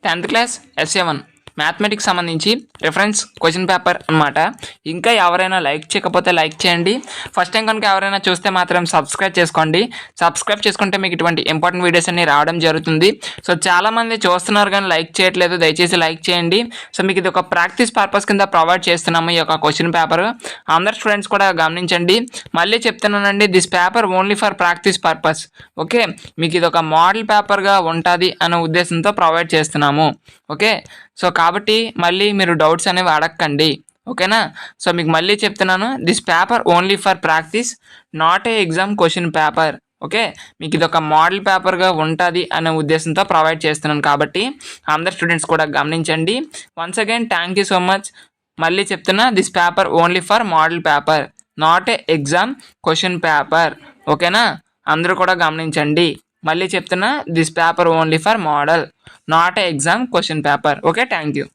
10th class SA1 mathematics సంబంధించి reference question paper అనమాట. ఇంకా ఎవరైనా లైక్ చేయకపోతే లైక్ చేయండి. ఫస్ట్ టైం కనుక ఎవరైనా చూస్తే మాత్రం సబ్స్క్రైబ్ చేసుకోండి. సబ్స్క్రైబ్ చేసుకుంటే మీకు ఇటువంటి ఇంపార్టెంట్ వీడియోస్ అన్ని రావడం జరుగుతుంది. సో చాలామంది చూస్తున్నారు కానీ లైక్ చేయట్లేదు, దయచేసి లైక్ చేయండి. సో మీకు ఇది ఒక ప్రాక్టీస్ పర్పస్ కింద ప్రొవైడ్ చేస్తున్నాము ఈ యొక్క క్వశ్చన్ పేపర్. అందరు స్టూడెంట్స్ కూడా గమనించండి. మళ్ళీ చెప్తున్నానండి, this paper only for practice purpose. Okay, మీకు ఇది ఒక మోడల్ పేపర్గా ఉంటుంది అనే ఉద్దేశంతో ప్రొవైడ్ చేస్తున్నాము. ఓకే, సో కాబట్టి మళ్ళీ మీరు డౌట్స్ అనేవి అడగండి. ఓకేనా? సో మీకు మళ్ళీ చెప్తున్నాను, this paper only for practice, not a exam question paper. Okay, మీకు ఇది ఒక మోడల్ పేపర్గా ఉంటుంది అనే ఉద్దేశంతో ప్రొవైడ్ చేస్తున్నాను కాబట్టి అందరు స్టూడెంట్స్ కూడా గమనించండి. Once again thank you so much. మళ్ళీ చెప్తున్నా, this paper only for model paper, not a exam question paper. ఓకేనా? అందరూ కూడా గమనించండి. మళ్ళీ చెప్తున్నా, this paper only for model, not a exam question paper. Okay, thank you.